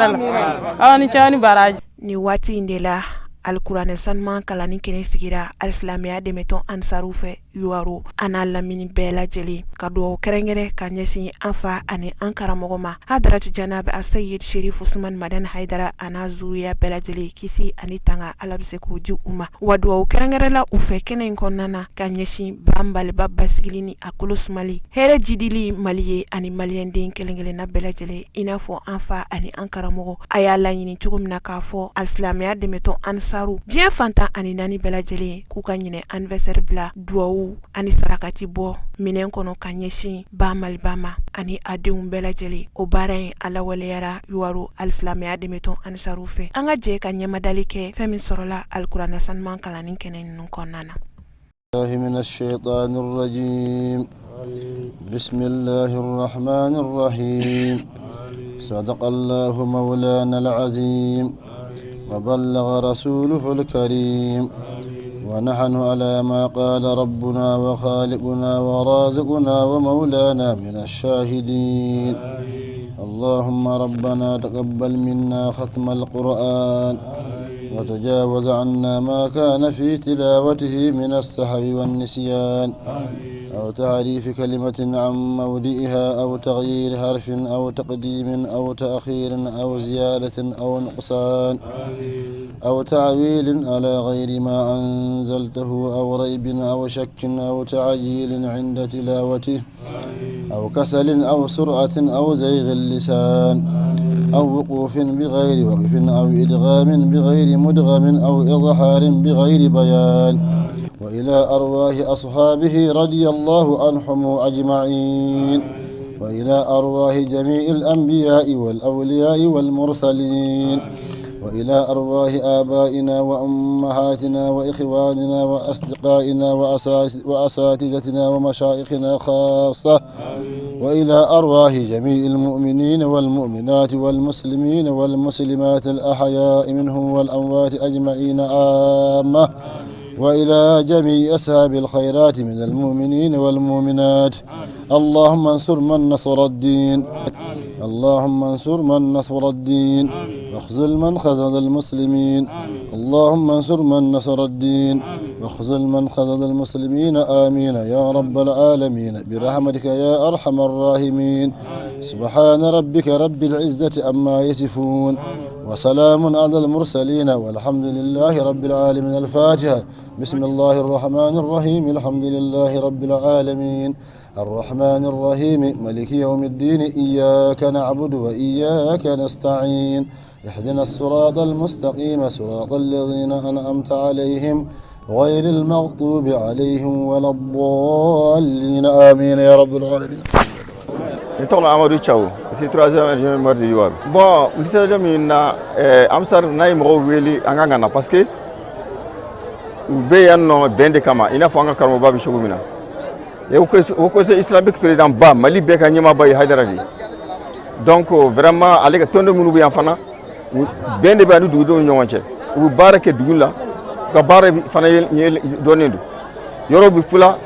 la aw ni cɛw ni baraji. Ni waati in de la alikuranɛ sanuman kalani kɛnɛ sigira alisilamɛya dɛmɛtɔn ansaru fɛ yuwaru ana lamini bɛɛ lajɛlen ka duwawu kɛrɛnkɛrɛn ka ɲɛsin an fa ani an karamɔgɔ ma hadaratu janabi asayid sherif usman madan haidara ana zuriya bɛɛ lajɛlen kisi ani tanga ala bɛ se k'o di u ma wa duwawu kɛrɛnkɛrɛn la u fɛ kɛnɛ in kɔnɔna na ka ɲɛsin banbaliba basigili ni a kolo sumali hɛrɛ jidili mali ye ani maliyɛnden kelen-kelenna bɛɛ lajɛlen i n'a fɔ an fa ani an karamɔgɔ a y'a laɲini cogo min na k'a fɔ alisilamɛya dɛmɛtɔn ansaru diɲɛ fantan ani naani bɛɛ lajɛlen k'u ka ɲinɛ anniversaire bila duwawu ani sarakati bɔ minɛn kɔnɔ ka ɲɛsin ba maliba ma ani a denw bɛɛ lajɛlen o baara in ala waleyara yuwaru alisilamɛya dɛmɛtɔn ansaru fɛ an ka jɛ ka ɲɛmadali kɛ fɛn min sɔrɔla alikuranɛ sanuman kalanni kɛnɛ ninnu kɔnɔna na. من الشيطان الرجيم بسم الله الرحمن الرحيم صدق الله مولانا العظيم وبلغ رسوله الكريم ونحن على ما قال ربنا وخالقنا ورازقنا ومولانا من الشاهدين اللهم ربنا تقبل منا ختم القرآن وتجاوز عنا ما كان في تلاوته من السهو والنسيان أو تعريف كلمة عن موضعها أو تغيير حرف أو تقديم أو تأخير أو زيادة أو نقصان أو تعويل على غير ما أنزلته أو ريب أو شك أو تعجيل عند تلاوته أو كسل أو سرعة أو زيغ اللسان أو وقوف بغير وقف أو إدغام بغير مدغم أو إظهار بغير بيان وإلى أرواح أصحابه رضي الله عنهم أجمعين وإلى أرواح جميع الأنبياء والأولياء والمرسلين وإلى أرواح آبائنا وأمهاتنا وإخواننا وأصدقائنا وأساتذتنا ومشايخنا خاصة وإلى أرواح جميع المؤمنين والمؤمنات والمسلمين والمسلمات الأحياء منهم والأموات أجمعين عامة وإلى جميع أصحاب الخيرات من المؤمنين والمؤمنات اللهم انصر من نصر الدين اللهم انصر من نصر الدين واخذل من خذل المسلمين اللهم انصر من نصر الدين واخذل من خذل المسلمين آمين يا رب العالمين برحمتك يا أرحم الراحمين سبحان ربك رب العزة عما يصفون وسلام على المرسلين والحمد لله رب العالمين. الفاتحة. بسم الله الرحمن الرحيم الحمد لله رب العالمين الرحمن الرحيم ملك يوم الدين إياك نعبد وإياك نستعين اهدنا الصراط المستقيم صراط الذين أنعمت عليهم غير المغضوب عليهم ولا الضالين آمين يا رب العالمين. Nitokla Amadou Thiaw, c'est 3e adjoint maire de Yuwaru. Bon, monsieur Jamina amsar nay mo weli anga na parce que be yanno bende kama ina fo anga karmo babi shugumina. E ko c'est islamique président ba Mali be ka nyima bay Haydaradi. Donc vraiment ale ka tondo munu bu yamfana bende ba du do nyonche. U barake dugula ka bare fana donendu. Yoro bi fula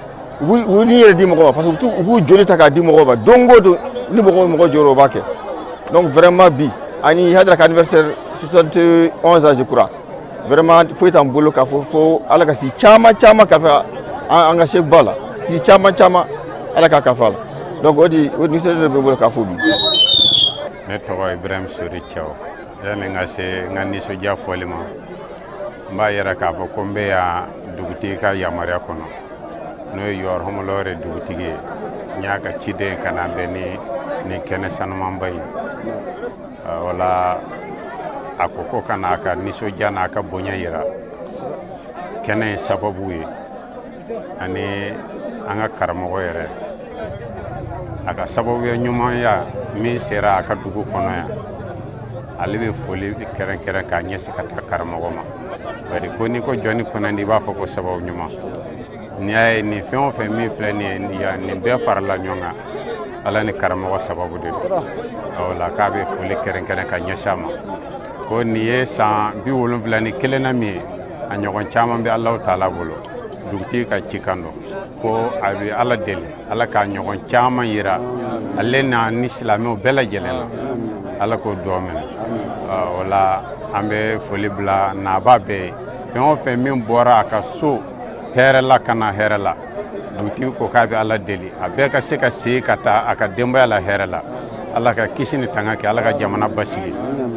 oui ni di mo parce que tout vous joli taka di mo ba dongo do ni mo joro ba ke donc vraiment bi ani hadra ka anniversaire 71 ans je crois vraiment faut être en bolo ka faut ala ka si chama ka fa anga Cheikh Bala si chama ala ka fa donc odi se de bolo ka fo bi ne to Ibrahim Sori Thiaw yani ngani so ja folima mba yara ka fa ko mbe ya duguti ka ya maria kono no yor homolore dugutigi nyaaka cide kana beni ni kene sanman bay wala akoko kana ka niso jana ka bonya yira kene sababu yi ani anga karamo yere aka sababu ya nyuma ya mi sera aka dugu kono ya alibe foli keren ka nyesi ka karamo ma bari ko ni ko joni kono ndi ba fa ko sababu nyuma ni ay ni fion fe mi fle ni ya ni be far la nyonga ala ni karamo sababu de wala ka be fuli keren ka nyashama ko ni ye sa bi wolum fle ni kelena mi anyogon chama be Allah taala bolo dugti ka cikando ko abi ala del ala ka nyogon chama yira alena ni islamo bela jelena ala ko domen wala ambe fuli bla na babe fion fe mi bora ka so herela kana herela dugutigi ko k'a bɛ Ala deli a bɛɛ ka se ka segin ka taa a ka denbaya la hɛrɛ la Ala ka kisi ni tanga kɛ Ala ka jamana basigi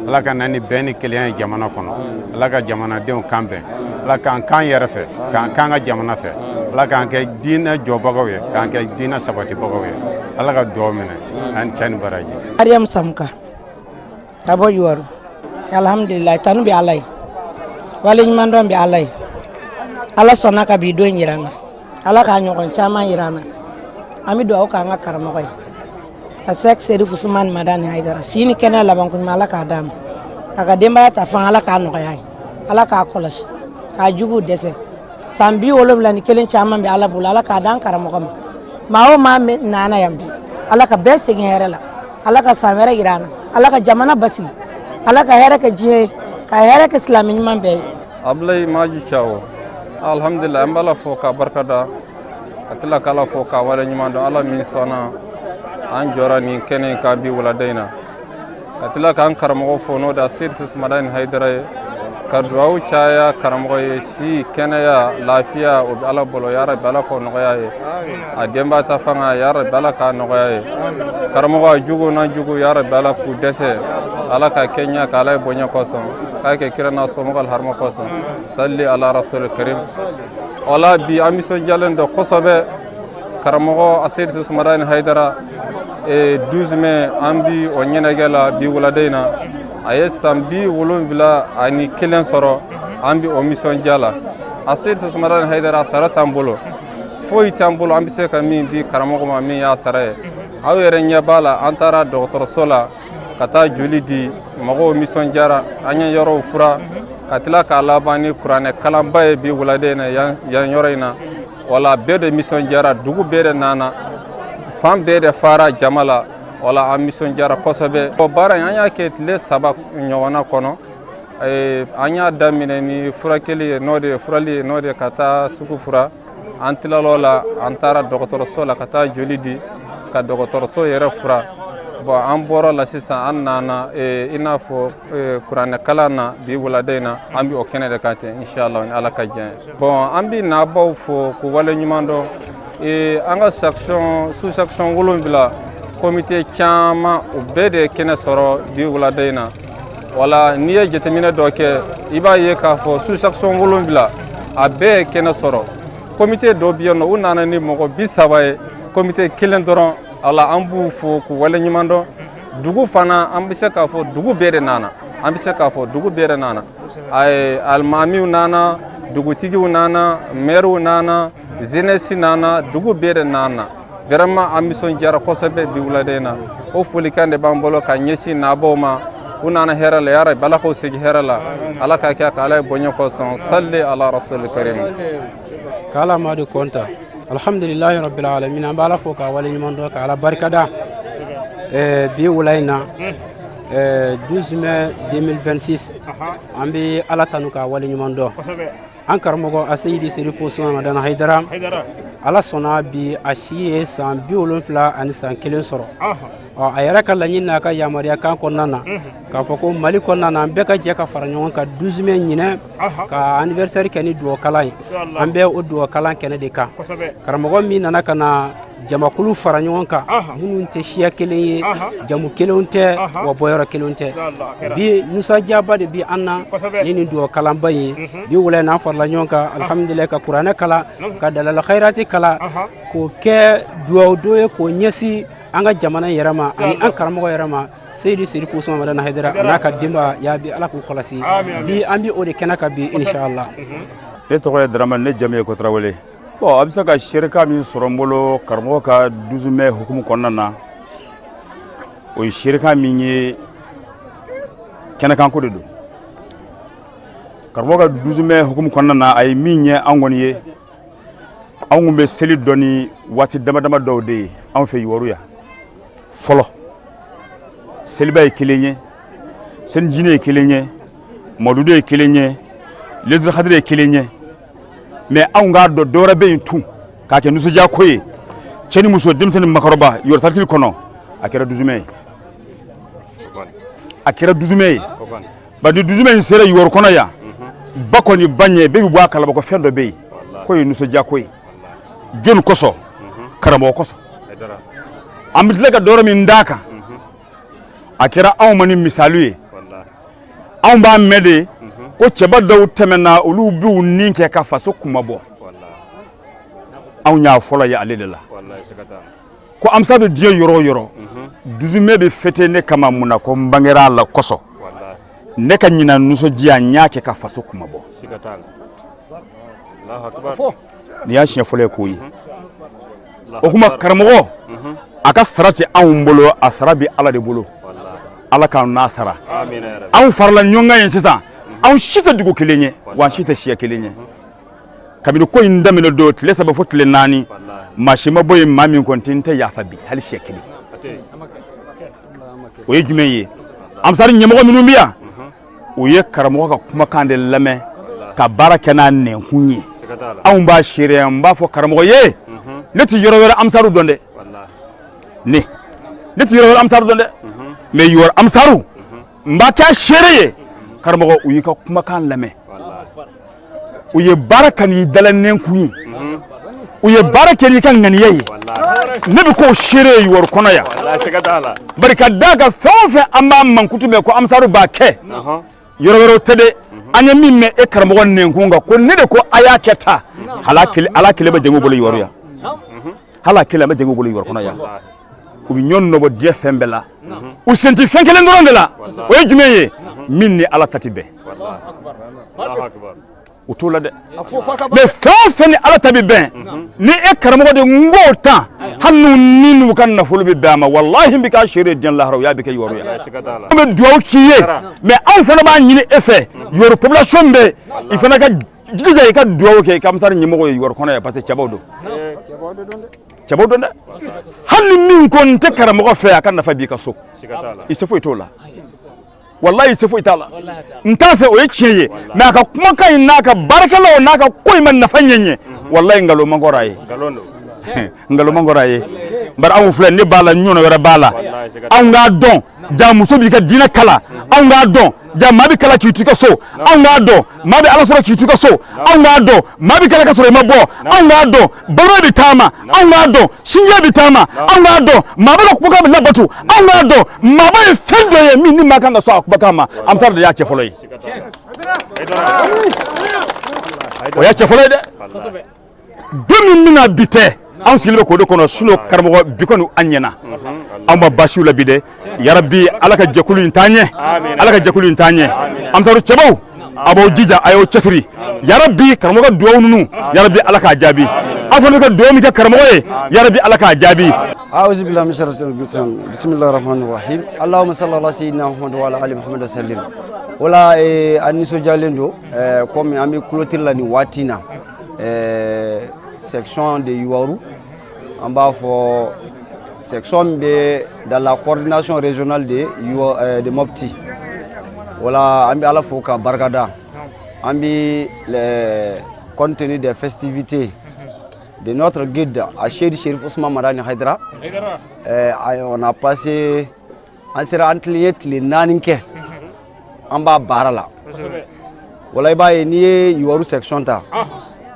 Ala ka na ni bɛn ni kelenya ye jamana kɔnɔ Ala ka jamanadenw kan bɛn Ala k'an kan yɛrɛ fɛ k'an kan ka jamana fɛ Ala k'an kɛ diinɛ jɔbagaw ye k'an kɛ diinɛ sabatibagaw ye Ala ka duwawu minɛ an cɛ ni baraji Mariam Samka ka bɔ Yuwaru alhamdulillah tanu bɛ Ala ye wale ɲuman dɔn bɛ Ala ye Ala sɔnna ka bi don yira an na Ala k'a ɲɔgɔn caman yira an na an bɛ duwawu k'an ka karamɔgɔ ye a Sek Serifu Usumani Madani Haidara si ni kɛnɛ laban ko ɲuman Ala k'a d'a ma a ka denbaya ta fan Ala k'a nɔgɔya ye Ala k'a kɔlɔsi k'a juguw dɛsɛ san 71 caman bɛ Ala bolo Ala k'a d'an karamɔgɔ ma maa o maa nana yan bi Ala ka bɛɛ segin hɛrɛ la Ala ka san wɛrɛ yira an na Ala ka jamana basigi Ala ka hɛrɛ kɛ diɲɛ ye ka hɛrɛ kɛ silamɛ ɲuman bɛɛ ye Ablaye Maji Thiaw alhamdulillah an b'Ala fo k'a barikada ka tila k'Ala fo k'a wale ɲuman dɔn Ala min sɔnna an jɔra nin kɛnɛ in kan bi wulada in na ka tila k'an karamɔgɔ fo n'o da Seydi Sise Madani Haidara ye ka duwawu caya karamɔgɔ ye si kɛnɛya lafiya o bɛ Ala bolo ya Rabbi Ala k'o nɔgɔya ye a denbaya ta fanga ya Rabbi Ala k'a nɔgɔya ye karamɔgɔ a jugu na jugu ya Rabbi Ala k'u dɛsɛ Ala ka kɛɲɛ ka Ala ye bonya kosɔn k'a kɛ kira n'a somɔgɔw harama kosɔn salli ala rasul karim o la bi an nisɔndiyalen don kosɛbɛ karamɔgɔ Seydi Sise Madani Haidara 12 mai an bi o ɲɛnajɛ la bi wulada in na a ye san 71 sɔrɔ an bi o nisɔndiya la a Seydi Sise Madani Haidara sara t'an bolo foyi t'an bolo an bɛ se ka min di karamɔgɔ ma min y'a sara ye aw yɛrɛ ɲɛ b'a la an taara dɔgɔtɔrɔso la ka taa joli di mɔgɔw nisɔndiyara an ye yɔrɔw fura ka tila k'a laban ni kuranɛ kalanba ye bi wulada in na yan yɔrɔ in na wala bɛɛ de nisɔndiyara dugu bɛɛ de nana fan bɛɛ de fara jama la wala an nisɔndiyara kosɛbɛ o baara in an y'a kɛ tile 3 ɲɔgɔnna kɔnɔ an y'a daminɛ ni furakɛli ye n'o de ye furali ye n'o de ye ka taa sugu fura an tilal'o la an taara dɔgɔtɔrɔso la ka taa joli di ka dɔgɔtɔrɔso yɛrɛ fura bon an bɔra la sisan an nana i n'a fɔ kuranɛ kalan na bi wulada in na an bɛ o kɛnɛ de kan ten inshallah ni Ala ka diɲɛ ye bon an bɛ naabaw fo k'u wale ɲuman dɔn an ka section sous section 7 comité caman o bɛɛ de ye kɛnɛ sɔrɔ bi wulada in na wala n'i ye jateminɛ dɔ kɛ i b'a ye k'a fɔ sous section 7 a bɛɛ ye kɛnɛ sɔrɔ comité dɔ bɛ yen nɔ u nana ni mɔgɔ 30 ye comité kelen dɔrɔn ala an b'u fo k'u wale ɲuman dɔn dugu fana an bɛ se k'a fɔ dugu bɛɛ de nana an bɛ se k'a fɔ dugu bɛɛ de nana alimamiw nana dugutigiw nana maires nana jeunesse nana dugu bɛɛ de nana vraiment an nisɔndiyara kosɛbɛ bi wulada in na o folikan de b'an bolo ka ɲɛsin naabaw ma u nana hɛrɛ la ya Rabbi Ala k'o segi hɛrɛ la Ala ka kɛ ka Ala ye bonya kosɔn salli ala rasul karim k'Ala Amadu Konta alhamdulillahi rabbil alamin an b'Ala fo k'a wale ɲuman dɔn ka Ala barikada bi wula in na 12 mai 2026 an bɛ Ala tanu k'a wale ɲuman dɔn an karamɔgɔ Seydi Serifu Usumani Madani Haidara Ala sɔnna bi a si ye san 70 ani san 1 sɔrɔ a yɛrɛ ka laɲini n'a ka yamaruya kan kɔnɔna na k'a fɔ ko Mali kɔnɔna na an bɛɛ ka jɛ ka fara ɲɔgɔn kan 12 mai ɲinɛ ka anniversaire kɛ ni duwawu kalan ye an bɛ o duwawu kalan kɛnɛ de kan karamɔgɔ min nana ka na jamakulu fara ɲɔgɔn kan minnu tɛ siya kelen ye jamu kelenw tɛ wa bɔyɔrɔ kelenw tɛ bi nusajaba de bi an na ni nin duwawu kalanba ye bi wula in na an farala ɲɔgɔn kan alhamdulilayi ka kuranɛ kalan ka dalal khairati kalan k'o kɛ duwawu don ye k'o ɲɛsin an ka jamana yɛrɛ ma ani an karamɔgɔ yɛrɛ ma Seydi Serifu Usumani Madani Haidara n'a ka denba ya bi Ala k'u kɔlɔsi bi an bi o de kɛnɛ kan bi inshallah ne tɔgɔ ye Daramani ne jamu ye ko Tarawele bon a bɛ se ka serika min sɔrɔ n bolo karamɔgɔ ka 12 mai hukumu kɔnɔna na o ye serika min ye kɛnɛkanko de don karamɔgɔ ka 12 mai hukumu kɔnɔna na a ye min ɲɛ an kɔni ye an kun bɛ seli dɔ ni waati dama dama dɔw de ye an fɛ Yuwaru yan fɔlɔ seliba ye kelen ye selinjinɛ ye kelen ye mawuludu ye kelen ye laylatul kadiri ye kelen ye mais anw k'a dɔn dɔ wɛrɛ bɛ yen tun k'a kɛ nisɔndiya ko ye cɛ ni muso denmisɛnnin ni maakɔrɔba Yuwaru sarati kɔnɔ a kɛra 12 mai ye a kɛra 12 mai ye bari 12 mai in sera Yuwaru kɔnɔ yan ba kɔni ba ɲɛ bɛɛ bɛ bɔ a kalama ko fɛn dɔ bɛ yen k'o ye nisɔndiya ko ye jɔnni kosɔn karamɔgɔ kɔsɔn an bɛ tila ka dɔrɔ min d'a kan a kɛra anw ma ni misali ye anw b'a mɛn de ko cɛba dɔw tɛmɛna olu b'u nin kɛ ka faso kuma bɔ anw y'a fɔlɔ ye ale de la ko amsa bɛ diɲɛ yɔrɔ o yɔrɔ dusumɛ bɛ fêter ne kama mun na ko n bangera a la kɔsɔn ne ka ɲina nisɔndiya n y'a kɛ ka faso kuma bɔ nin y'a siɲɛ fɔlɔ ye k'o ye o kuma karamɔgɔ a ka sara tɛ anw bolo a sara bɛ Ala de bolo Ala k'an n'a sara anw farala ɲɔgɔn kan ye sisan anw si tɛ dugu kelen ye wa an si tɛ siya kelen ye kabini ko in daminɛ don tile 3 fo tile 4 maa si ma bɔ yen maa min kɔni tɛ n tɛ yafa bi hali siya kelen o ye jumɛn ye Amsar ɲɛmɔgɔ minnu bɛ yan u ye karamɔgɔ ka kumakan de lamɛn ka baara kɛ n'a nɛnkun ye anw b'a seereya n b'a fɔ karamɔgɔ ye ne tɛ yɔrɔ wɛrɛ Amsaru dɔn dɛ ne tɛ yɔrɔ wɛrɛ Amsaru dɔn dɛ mais yɔrɔ Amsaru n b'a kɛ a seere ye karamɔgɔ u y'i ka kumakan lamɛn u ye baara kɛ n'i dala nɛnkun ye u ye baara kɛ n'i ka ŋaniya ye ne bɛ k'o seere ye yɔrɔ kɔnɔ yan bari ka d'a kan fɛn o fɛn an b'a mankutu mɛn ko Amsaru b'a kɛ yɔrɔ wɛrɛw tɛ dɛ an ye min mɛn e karamɔgɔ nɛnkun kan ko ne de ko a y'a kɛ tan Ala kelen bɛ jɛngɛ u bolo yɔrɔ yan Ala kelen bɛ jɛngɛ u bolo yɔrɔ kɔnɔ yan u bɛ ɲɔgɔn nɔbɔ diɲɛ fɛn bɛɛ la u sen tɛ fɛn kelen dɔrɔn de la o ye jumɛn ye min ni Ala ta tɛ bɛn u t'o la dɛ mais fɛn o fɛn ni Ala ta bɛ bɛn ni e karamɔgɔ de n b'o tan hali n'u ka nafolo bɛ bɛn a ma walahi n bɛ k'a seere diɲɛ lahara u y'a bɛ kɛ yɔrɔ yan an bɛ dugawu k'i ye mais anw fana b'a ɲini e fɛ yɔrɔ population bɛ i fana ka jija i ka dugawu kɛ i ka Amsar ɲɛmɔgɔ ye yɔrɔ kɔnɔ yan parce que cɛbaw don cɛbaw don dɛ hali ni min ko n tɛ karamɔgɔ fɛ a ka nafa b'i ka so i se foyi t'o la wallahi se foyi t'a la n t'a fɛ o ye tiɲɛ ye mais a ka kumakan in n'a ka baarakɛlaw n'a ka ko in ma nafa ɲɛ n ye wallahi nkalon man kɔrɔ a ye nkalon man kɔrɔ a ye bari anw filɛ ne b'a la ɲɔgɔn wɛrɛ b'a la anw k'a dɔn ja muso b'i ka diinɛ kala anw k'a dɔn ja maa bɛ kala k'i to i ka so anw k'a dɔn maa bɛ Ala sɔrɔ k'i to i ka so anw k'a dɔn maa bɛ kala ka sɔrɔ i ma bɔ anw k'a dɔn balo bɛ taama anw k'a dɔn sinjiya bɛ taama anw k'a dɔn maa bɛ ka kumakan bɛ labato anw k'a dɔn maa bɛ ye fɛn dɔ ye min ni maa kan ka sɔn a kumakan ma Amsar de y'a cɛ fɔlɔ ye o y'a cɛ fɔlɔ ye dɛ don min bɛna bi tɛ anw sigilen bɛ k'o de kɔnɔ sinon karamɔgɔ bi kɔni an ɲɛna anw ma baasiw la bi dɛ yarabi Ala ka jɛkulu in t'an ɲɛ Ala ka jɛkulu in t'an ɲɛ Amsaru cɛbaw a b'aw jija a y'aw cɛsiri yarabi karamɔgɔ ka dugawu ninnu yarabi Ala k'a jaabi aw fana bɛ ka dugawu min kɛ karamɔgɔ ye yarabi Ala k'a jaabi a'udhu billahi minash shaitanir rajim bismillahir rahmanir rahim allahumma salli ala sayyidina muhammad wa ala ali muhammad sallim wala an nisɔndiyalen don comme an bɛ clôture la nin waati na section de Yuwaru on b'a fɔ section de dans la coordination régionale de Mopti voilà on bɛ Ala fo ka barikada on bɛ compte tenu des festivités de notre guide à Chérif Ousmane Madani Haidara on a passé an sera an tile naani kɛ an b'a baara la wala i b'a ye n'i ye Yuwaru section ta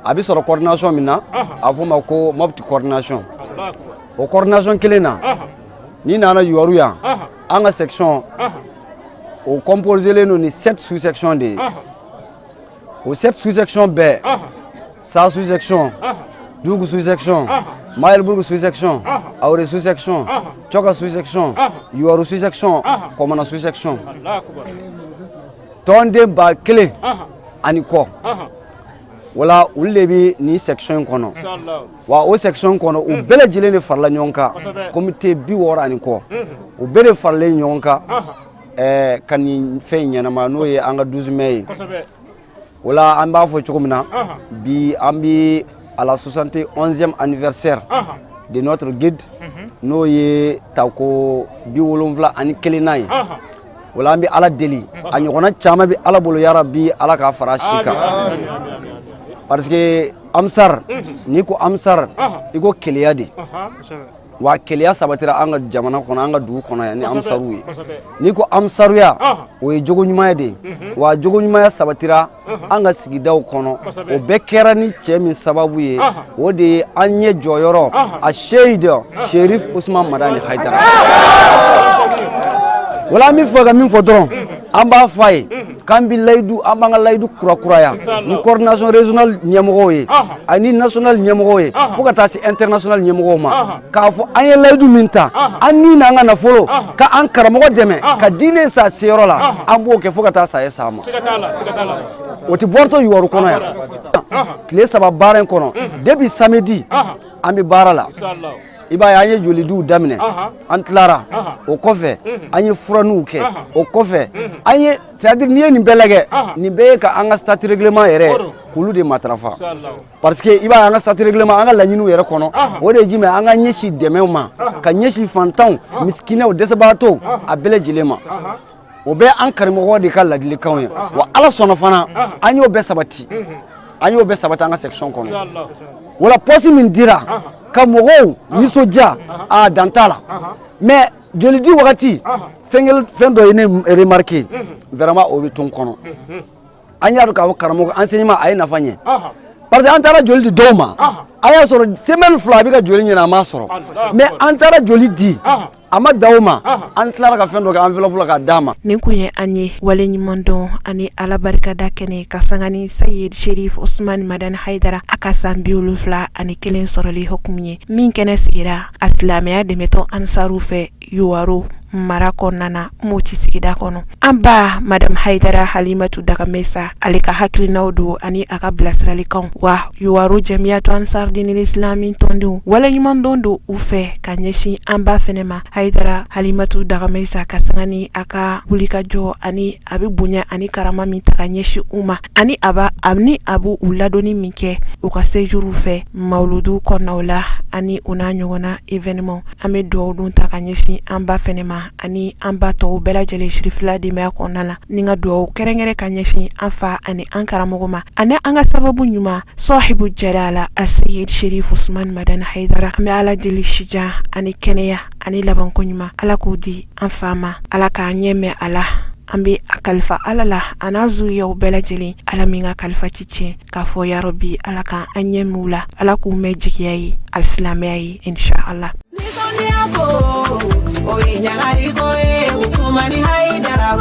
a bɛ sɔrɔ coordination min na a fɔ ma ko Mopti coordination o coordination kelen na n'i nana Yuwaru yan an ka section o composé len don ni 7 sous section de ye o 7 sous section bɛɛ Sa sous section Dugu sous section Mayelburg sous section Aure sous section Choka sous section Yuwaru sous section Komana sous section tonde ba kelen ani kɔ wala olu de bɛ ni section kɔnɔ wa o section kɔnɔ u bɛɛ lajɛlen de farala ɲɔgɔn kan comité 60 ani kɔ u bɛɛ de faralen ɲɔgɔn kan ka nin fɛn ɲɛnama n'o ye an ka 12 mai ye wala an b'a fɔ cogo min na bi an bɛ à la 71e anniversaire de notre guide n'o ye tako 71 ani kelenna ye wala an bɛ Ala deli a ɲɔgɔnna caman bɛ Ala bolo yarabi Ala k'a fara si kan parce que Amsar ni ko Amsar i ko keleya de wa keleya sabatira an ka jamana kɔnɔ an ka dugu kɔnɔ yan ni amsaru ye n'i ko amsaruya o ye jogo ɲumanya de wa jogo ɲumanya sabatira an ka sigidaw kɔnɔ o bɛɛ kɛra ni cɛ min sababu ye o de ye an ɲɛ jɔyɔrɔ a Seyid Sherif Usman Madani Haidara wala an bɛ fɛ ka min fɔ dɔrɔn an b'a fɔ a ye k'an bɛ layidu an b'an ka layidu kurakuraya ni coordination régional ɲɛmɔgɔw ye ani national ɲɛmɔgɔw ye fo ka taa se international ɲɛmɔgɔw ma k'a fɔ an ye layidu min ta an ni n'an ka nafolo ka an karamɔgɔ dɛmɛ ka diinɛ sa seyɔrɔ la an b'o kɛ fo ka taa saya sa ma o tɛ bɔrɔtɔ Yuwaru kɔnɔ yan tile 3 baara in kɔnɔ depuis samedi an bɛ baara la i b'a ye an ye jolidiw daminɛ an tilara o kɔfɛ an ye furaninw kɛ o kɔfɛ an ye c'est-à-dire n'i ye nin bɛɛ lajɛ nin bɛɛ ye ka an ka statut règlement yɛrɛ k'olu de matarafa parce que i b'a ye an ka statut règlement an ka laɲiniw yɛrɛ kɔnɔ o de ye jumɛn an ka ɲɛsin dɛmɛw ma ka ɲɛsin fantanw miskinɛw dɛsɛbagatɔw a bɛɛ lajɛlen ma o bɛ an karamɔgɔ de ka ladilikanw ye wa Ala sɔnna fana an y'o bɛɛ sabati an ka section kɔnɔ wala poste min dira ka mɔgɔw nisɔndiya a dan t'a la mais jolidi wagati fɛn dɔ ye ne remarqué vraiment o bɛ to n kɔnɔ an y'a dɔn k'a fɔ karamɔgɔ enseignement a ye nafa ɲɛ parce que an taara joli di dɔw ma a y'a sɔrɔ semaine 2 a bɛ ka joli ɲini a m'a sɔrɔ mais an taara joli di a ma da o ma an tilara ka fɛn dɔ kɛ enveloppe la k'a d'a ma nin kun ye an ye wale ɲuman dɔn ani Ala barikada kɛnɛ ka sanga ni Seyid Sherif Usman Madani Haidara a ka san 71 sɔrɔli hukumu ye min kɛnɛ sigira a silamɛya dɛmɛtɔ ansaru fɛ Yuwaru mara kɔnɔna na Moti sigida kɔnɔ an ba Madame Haidara Halimatu Dagamesa ale ka hakilinaw don ani a ka bilasiralikanw wa Yuwaru Jamiyatu Ansar Dinil Islami tɔndenw wale ɲuman dɔn don u fɛ ka ɲɛsin an ba fɛnɛ ma Haidara Halimatu Dagamesa ka sanga ni a ka wulikajɔ ani a bɛ bonya ani karama min ta ka ɲɛsin u ma ani a b'u ladonni min kɛ u ka séjour fɛ mawludu kɔnɔnaw la ani u n'a ɲɔgɔnna événement an bɛ dugawu dun ta ka ɲɛsin an ba fɛnɛ ma ani an ba tɔw bɛɛ lajɛlen sirifila denbaya kɔnɔna la ni ka dugawu kɛrɛnkɛrɛn ka ɲɛsin an fa ani an karamɔgɔ ma ani an ka sababu ɲuman Sahibu Jalala a Seyid Sherif Usman Madani Haidara an bɛ Ala deli sija ani kɛnɛya ani labanko ɲuman Ala k'o di an fa ma Ala k'a ɲɛ mɛn a la an bɛ a kalifa Ala la a n'a zuriyaw bɛɛ lajɛlen Ala min ka kalifa ci tiɲɛ k'a fɔ ya Rabbi Ala k'an ɲɛ mɛn u la Ala k'u mɛn jigiya ye alisilamɛya ye inshallah Oye, ñagari, oye, Usmani Haidara,